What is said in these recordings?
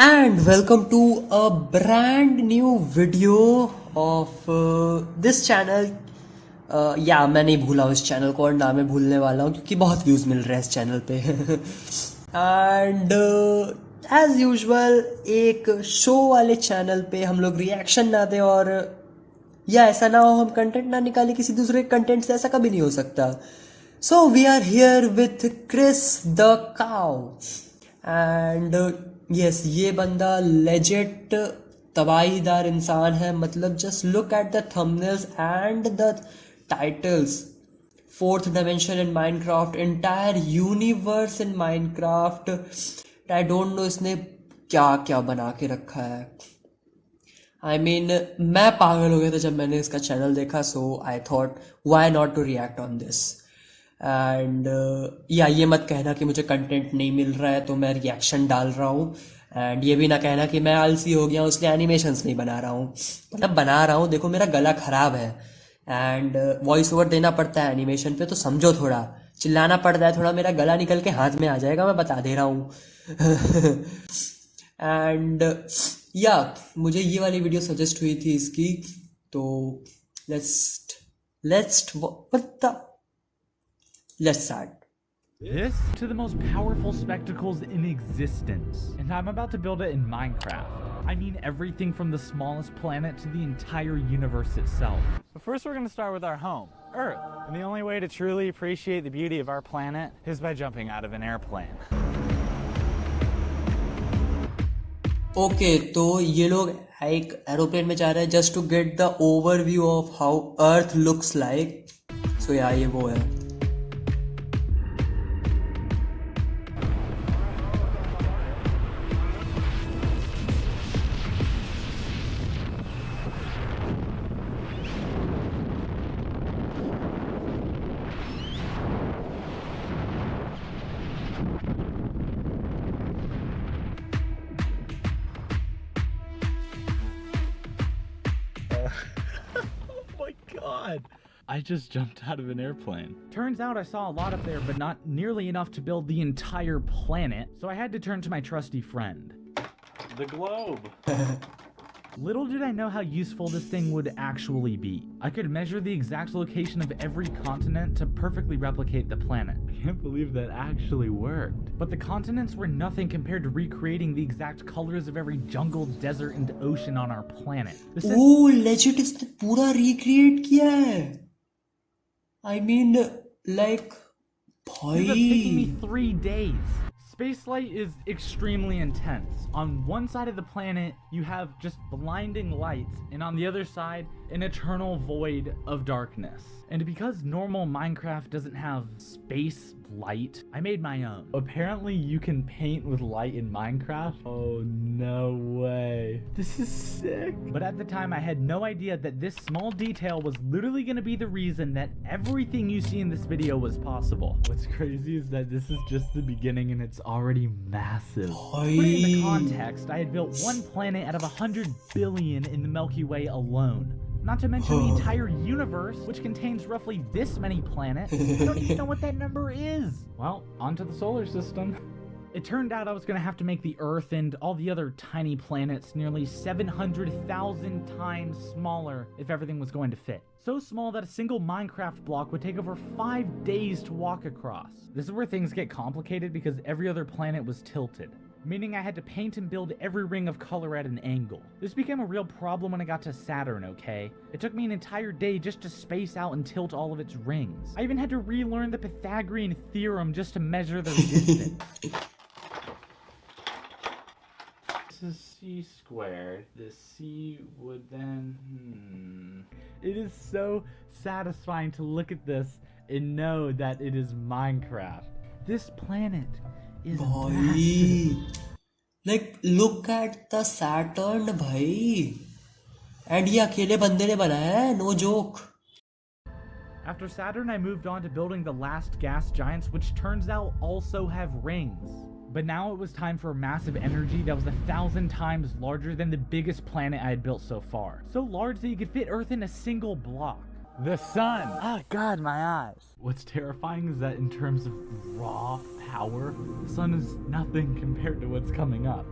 And welcome to a brand new video of this channel. या मैं नहीं भूला हूँ इस चैनल को और ना मैं भूलने वाला हूँ क्योंकि बहुत व्यूज़ मिल रहे हैं इस चैनल पे एंड एज यूजुअल एक शो वाले चैनल पे हम लोग रिएक्शन ना दें और या ऐसा ना हो हम कंटेंट ना निकालें किसी दूसरे कंटेंट से, ऐसा कभी नहीं हो सकता. So we are here with Chris the cow and yes, ये बंदा लेजेट तबाहीदार इंसान है. मतलब just look at the thumbnails and the titles. Fourth dimension in Minecraft, entire universe in Minecraft. I don't know इसने क्या क्या बना के रखा है. आई मीन मैं पागल हो गया था जब मैंने इसका चैनल देखा. So I thought why not to react on this. And या ये मत कहना कि मुझे कंटेंट नहीं मिल रहा है तो मैं रिएक्शन डाल रहा हूँ. एंड ये भी ना कहना कि मैं आलसी हो गया हूँ इसलिए एनिमेशंस नहीं बना रहा हूँ. मतलब बना रहा हूँ, देखो मेरा गला खराब है एंड वॉइस ओवर देना पड़ता है एनिमेशन पे, तो समझो थोड़ा चिल्लाना पड़ता है, थोड़ा मेरा गला निकल के हाथ में आ जाएगा, मैं बता दे रहा हूँ. एंड या मुझे ये वाली वीडियो सजेस्ट हुई थी इसकी, तो let's start. This to the most powerful spectacles in existence, and I'm about to build it in Minecraft. I mean everything from the smallest planet to the entire universe itself. But first we're going to start with our home, Earth. And the only way to truly appreciate the beauty of our planet is by jumping out of an airplane. Okay तो ये लोग एक aeroplane में जा रहे हैं just to get the overview of how earth looks like. So yeah ये वो है. Oh my god! I just jumped out of an airplane. Turns out I saw a lot up there, but not nearly enough to build the entire planet, so I had to turn to my trusty friend. The globe. Little did I know how useful this thing would actually be. I could measure the exact location of every continent to perfectly replicate the planet. I can't believe that actually worked. But the continents were nothing compared to recreating the exact colors of every jungle, desert, and ocean on our planet. Oh legit इसने पूरा recreate किया है. I mean like It ended up taking me भाई 3 days. Spacelight is extremely intense. On one side of the planet, you have just blinding lights, and on the other side, an eternal void of darkness. And because normal Minecraft doesn't have space light, I made my own. Apparently, you can paint with light in Minecraft. Oh, no way. This is sick. But at the time, I had no idea that this small detail was literally going to be the reason that everything you see in this video was possible. What's crazy is that this is just the beginning and it's already massive. Put it into context, I had built one planet out of 100 billion in the Milky Way alone. Not to mention the entire universe, which contains roughly this many planets. I don't even know what that number is. Well, onto the solar system. It turned out I was going to have to make the Earth and all the other tiny planets nearly 700,000 times smaller if everything was going to fit. So small that a single Minecraft block would take over 5 days to walk across. This is where things get complicated because every other planet was tilted, meaning I had to paint and build every ring of color at an angle. This became a real problem when I got to Saturn, okay? It took me an entire day just to space out and tilt all of its rings. I even had to relearn the Pythagorean theorem just to measure their distance. This is c squared. The c would then... It is so satisfying to look at this and know that it is Minecraft. This planet is massive. भाई like look at the Saturn भाई. And ये अकेले बंदे ने बनाया है, no joke. After Saturn, I moved on to building the last gas giants, which turns out also have rings. But now it was time for a massive energy that was 1,000 times larger than the biggest planet I had built so far. So large that you could fit Earth in a single block. The sun. Oh god, my eyes. What's terrifying is that in terms of raw power, the sun is nothing compared to what's coming up.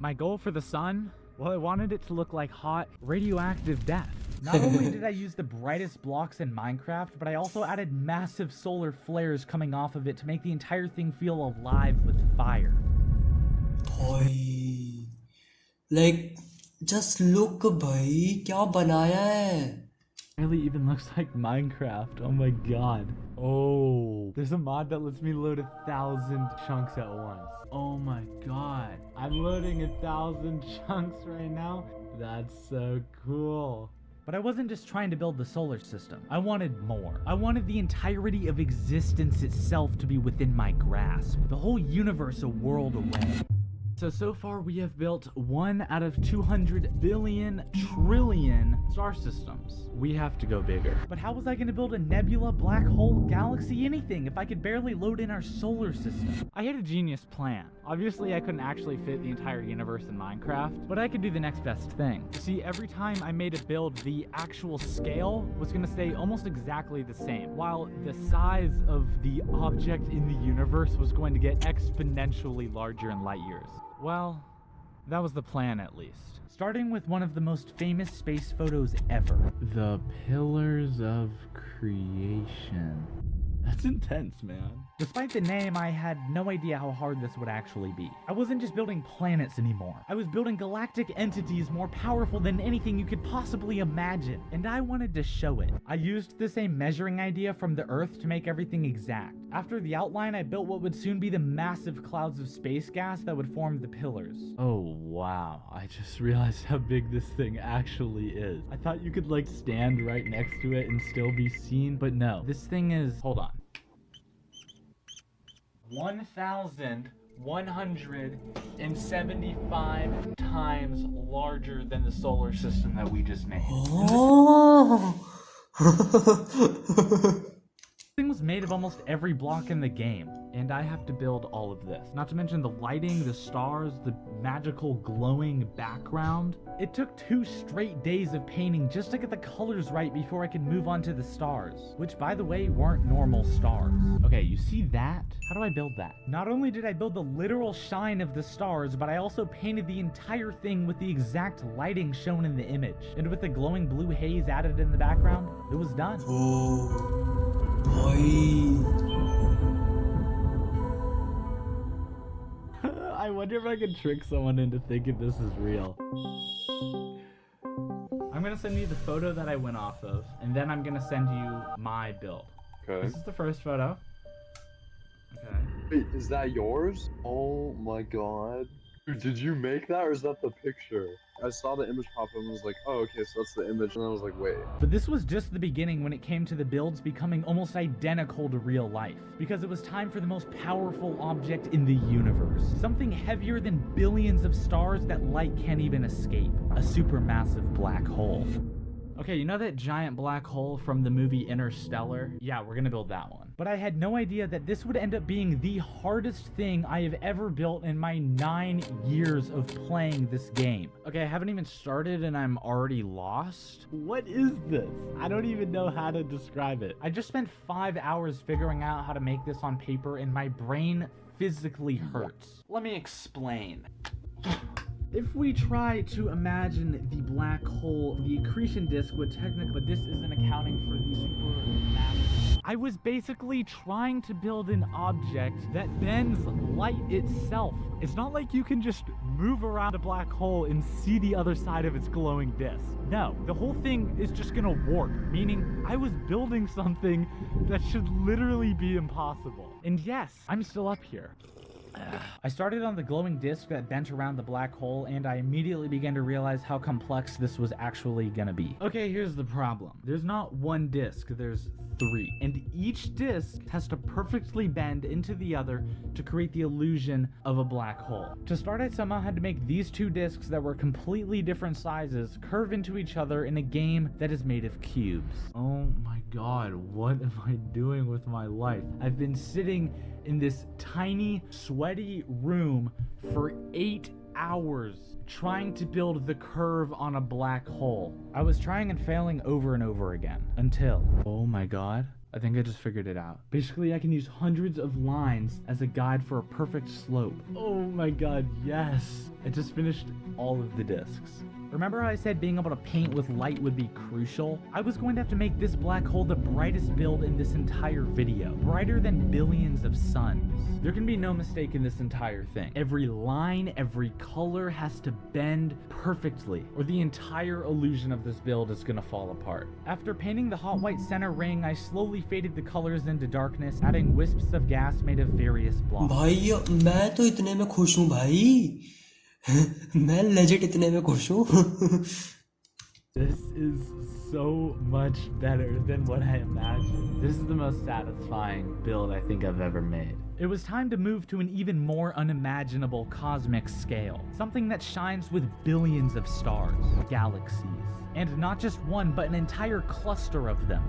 My goal for the sun? Well, I wanted it to look like hot, radioactive death. Not only did I use the brightest blocks in Minecraft, but I also added massive solar flares coming off of it to make the entire thing feel alive with fire. भाई, like, just look भाई, क्या बनाया है? Really even looks like Minecraft. Oh my god. Oh, there's a mod that lets me load 1,000 chunks at once. Oh my god. I'm loading 1,000 chunks right now. That's so cool. But I wasn't just trying to build the solar system. I wanted more. I wanted the entirety of existence itself to be within my grasp. The whole universe a world away. So far we have built 1 out of 200 billion trillion star systems. We have to go bigger. But how was I going to build a nebula, black hole, galaxy, anything if I could barely load in our solar system? I had a genius plan. Obviously I couldn't actually fit the entire universe in Minecraft, but I could do the next best thing. See, every time I made a build, the actual scale was going to stay almost exactly the same, while the size of the object in the universe was going to get exponentially larger in light years. Well, that was the plan at least. Starting with one of the most famous space photos ever. The Pillars of Creation. That's intense, man. Despite the name, I had no idea how hard this would actually be. I wasn't just building planets anymore. I was building galactic entities more powerful than anything you could possibly imagine, and I wanted to show it. I used the same measuring idea from the Earth to make everything exact. After the outline, I built what would soon be the massive clouds of space gas that would form the pillars. Oh wow, I just realized how big this thing actually is. I thought you could like stand right next to it and still be seen, but no. This thing is, hold on, 1,175 times larger than the solar system that we just made. Oh. This thing was made of almost every block in the game, and I have to build all of this. Not to mention the lighting, the stars, the magical glowing background. It took 2 straight days of painting just to get the colors right before I could move on to the stars, which by the way weren't normal stars. Okay, you see that? How do I build that? Not only did I build the literal shine of the stars, but I also painted the entire thing with the exact lighting shown in the image. And with the glowing blue haze added in the background, it was done. Oh, boy. I wonder if I can trick someone into thinking this is real. I'm gonna send you the photo that I went off of, and then I'm gonna send you my build. Okay. This is the first photo. Okay. Wait, is that yours? Oh my god. Dude, did you make that or is that the picture? I saw the image pop up and was like, oh, okay, so that's the image. And I was like, wait. But this was just the beginning when it came to the builds becoming almost identical to real life, because it was time for the most powerful object in the universe. Something heavier than billions of stars that light can't even escape. A supermassive black hole. Okay, you know that giant black hole from the movie Interstellar? Yeah, we're gonna build that one. But I had no idea that this would end up being the hardest thing I have ever built in my 9 years of playing this game. Okay, I haven't even started and I'm already lost? What is this? I don't even know how to describe it. I just spent 5 hours figuring out how to make this on paper and my brain physically hurts. Let me explain. If we try to imagine the black hole, the accretion disk would technically, but this isn't accounting for the supermassive. I was basically trying to build an object that bends light itself. It's not like you can just move around a black hole and see the other side of its glowing disk. No, the whole thing is just gonna warp, meaning I was building something that should literally be impossible. And yes, I'm still up here. I started on the glowing disc that bent around the black hole, and I immediately began to realize how complex this was actually gonna be. Okay, here's the problem. There's not one disc, there's 3. And each disc has to perfectly bend into the other to create the illusion of a black hole. To start, I somehow had to make these 2 discs that were completely different sizes curve into each other in a game that is made of cubes. Oh my god, what am I doing with my life? I've been sitting in this tiny, sweaty room for 8 hours trying to build the curve on a black hole. I was trying and failing over and over again until, oh my god, I think I just figured it out. Basically, I can use hundreds of lines as a guide for a perfect slope. Oh my god, yes! I just finished all of the discs. Remember how I said being able to paint with light would be crucial? I was going to have to make this black hole the brightest build in this entire video. Brighter than billions of suns. There can be no mistake in this entire thing. Every line, every color has to bend perfectly, or the entire illusion of this build is gonna fall apart. After painting the hot white center ring, I slowly faded the colors into darkness, adding wisps of gas made of various blocks. भाई मैं तो इतने में खुश हूँ भाई मैं legit इतने में खुश हूँ This is so much better than what I imagined. This is the most satisfying build I think I've ever made. It was time to move to an even more unimaginable cosmic scale. Something that shines with billions of stars, galaxies. And not just one, but an entire cluster of them.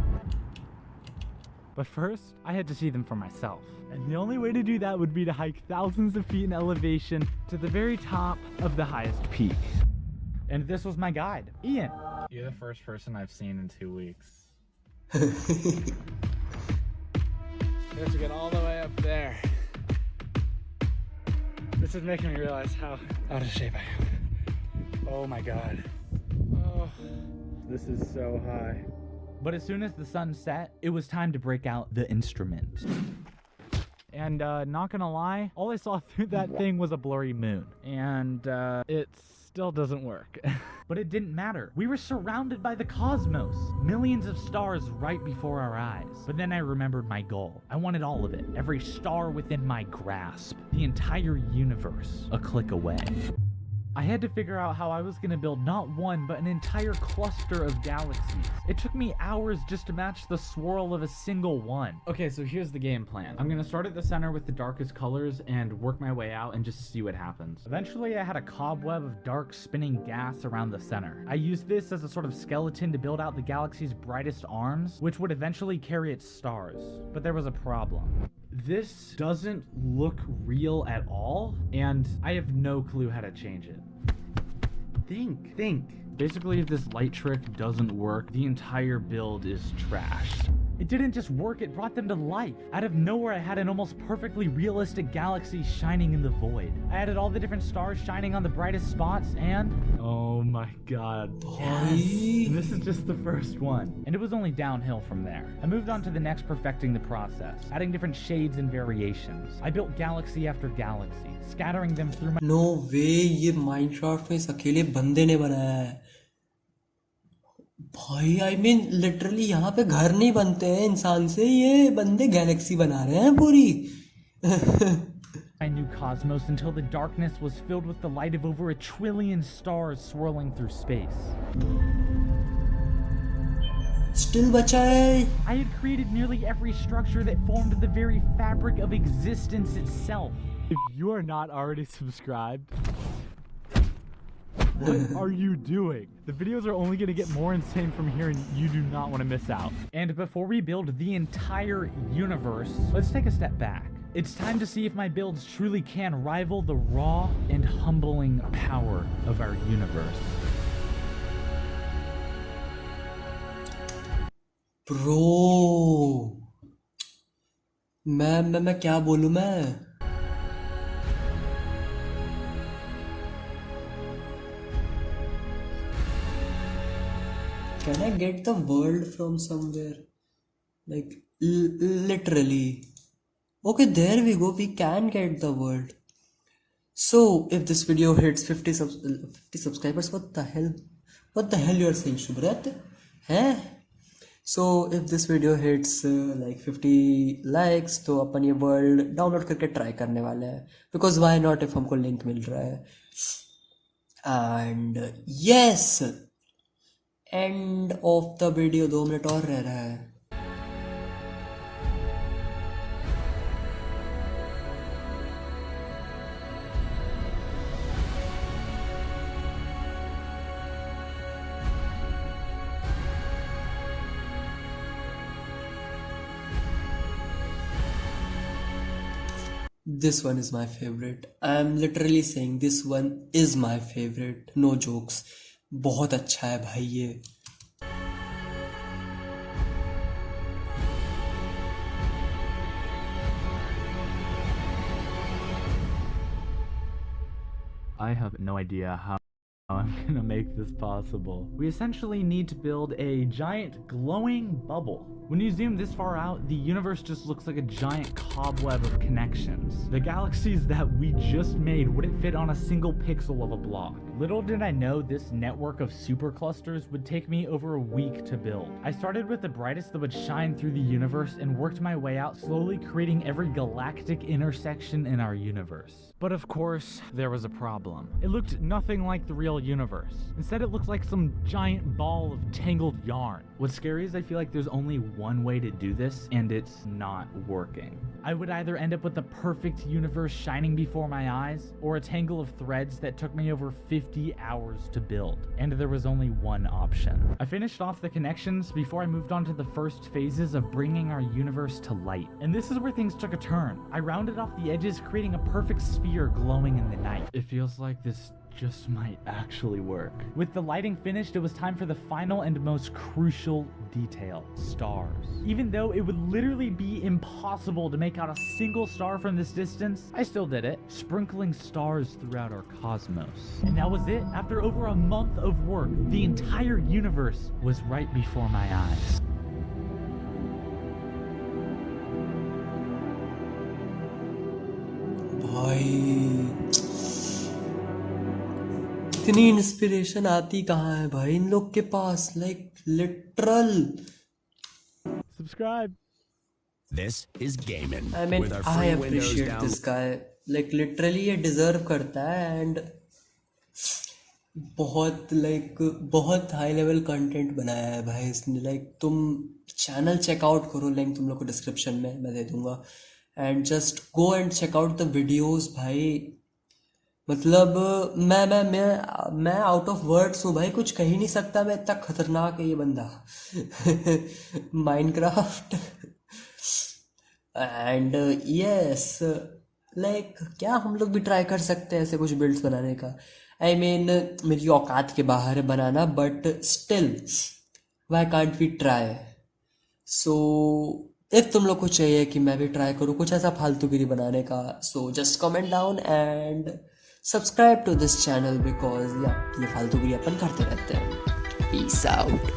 But first, I had to see them for myself. And the only way to do that would be to hike thousands of feet in elevation to the very top of the highest peak. And this was my guide, Ian. You're the first person I've seen in 2 weeks. You have to get all the way up there. This is making me realize how out of shape I am. Oh my god. Oh, this is so high. But as soon as the sun set, it was time to break out the instrument. And not gonna lie, all I saw through that thing was a blurry moon. And it still doesn't work. But it didn't matter. We were surrounded by the cosmos. Millions of stars right before our eyes. But then I remembered my goal. I wanted all of it. Every star within my grasp. The entire universe. A click away. I had to figure out how I was going to build not one, but an entire cluster of galaxies. It took me hours just to match the swirl of a single one. Okay, so here's the game plan. I'm going to start at the center with the darkest colors and work my way out and just see what happens. Eventually, I had a cobweb of dark spinning gas around the center. I used this as a sort of skeleton to build out the galaxy's brightest arms, which would eventually carry its stars. But there was a problem. This doesn't look real at all, and I have no clue how to change it. Think. Basically, if this light trick doesn't work, the entire build is trashed. It didn't just work, it brought them to life. Out of nowhere, I had an almost perfectly realistic galaxy shining in the void. I added all the different stars shining on the brightest spots, and oh my god. Yes. This is just the first one. And it was only downhill from there. I moved on to the next, perfecting the process, adding different shades and variations. I built galaxy after galaxy, scattering them through my No way, ये Minecraft में इस अकेले बंदे ने बनाया है भाई I mean literally यहाँ पे घर नहीं बनते हैं इंसान से ये बंदे गैलेक्सी बना रहे हैं पूरी I knew cosmos until the darkness was filled with the light of over 1 trillion stars swirling through space. Still बचा है I had created nearly every structure that formed the very fabric of existence itself. If you are not already subscribed, what are you doing? The videos are only going to get more insane from here and you do not want to miss out. And before we build the entire universe, let's take a step back. It's time to see if my builds truly can rival the raw and humbling power of our universe. Bro, मैं क्या बोलूं मैं Can I get the world from somewhere? Like, literally. Okay, there we go. We can get the world. So, if this video hits 50 subscribers, what the hell? What the hell you are saying, Shubhrat? Huh? So, if this video hits like 50 likes, तो अपन ये world download करके try करने वाले हैं. Because why not if हमको link मिल रहा है. And yes! End of the video 2 minute और रह रहा है This one is my favorite. I am literally saying this one is my favorite. No jokes. बहुत अच्छा है भाई ये I have no idea how I'm gonna make this possible. We essentially need to build a giant glowing bubble. When you zoom this far out, the universe just looks like a giant cobweb of connections. The galaxies that we just made wouldn't fit on a single pixel of a block. Little did I know this network of superclusters would take me over a week to build. I started with the brightest that would shine through the universe and worked my way out, slowly creating every galactic intersection in our universe. But of course, there was a problem. It looked nothing like the real universe. Instead, it looked like some giant ball of tangled yarn. What's scary is I feel like there's only one way to do this, and it's not working. I would either end up with the perfect universe shining before my eyes, or a tangle of threads that took me over 50 hours to build. And there was only one option. I finished off the connections before I moved on to the first phases of bringing our universe to light. And this is where things took a turn. I rounded off the edges, creating a perfect sphere glowing in the night. It feels like this just might actually work. With the lighting finished, it was time for the final and most crucial detail: stars. Even though it would literally be impossible to make out a single star from this distance, I still did it, sprinkling stars throughout our cosmos. And that was it. After over a month of work, the entire universe was right before my eyes. भाई इतनी inspiration आती कहाँ है भाई इन लोग के पास, like literal. Subscribe. This is Gaiman. I mean, with our I free Windows appreciate download. this guy. Like literally ये deserve करता है, and बहुत हाई लेवल कंटेंट बनाया है भाई इसने. लाइक तुम चैनल चेकआउट करो, लिंक तुम लोग को डिस्क्रिप्शन में मैं दे दूंगा, and just go and check out the videos भाई. मतलब मैं आउट ऑफ वर्ड्स हूँ भाई, कुछ कह ही नहीं सकता. मैं इतना खतरनाक है ये बंदा. माइनक्राफ्ट एंड यस, लाइक क्या हम लोग भी ट्राई कर सकते हैं ऐसे कुछ बिल्ड्स बनाने का. आई मीन मेरी औकात के बाहर है बनाना, but still why can't we try. So if तुम लोग को चाहिए कि मैं भी ट्राई करूँ कुछ ऐसा फालतूगिरी बनाने का, so just comment down and subscribe to this channel, because या ये फालतूगिरी अपन करते रहते हैं. Peace out.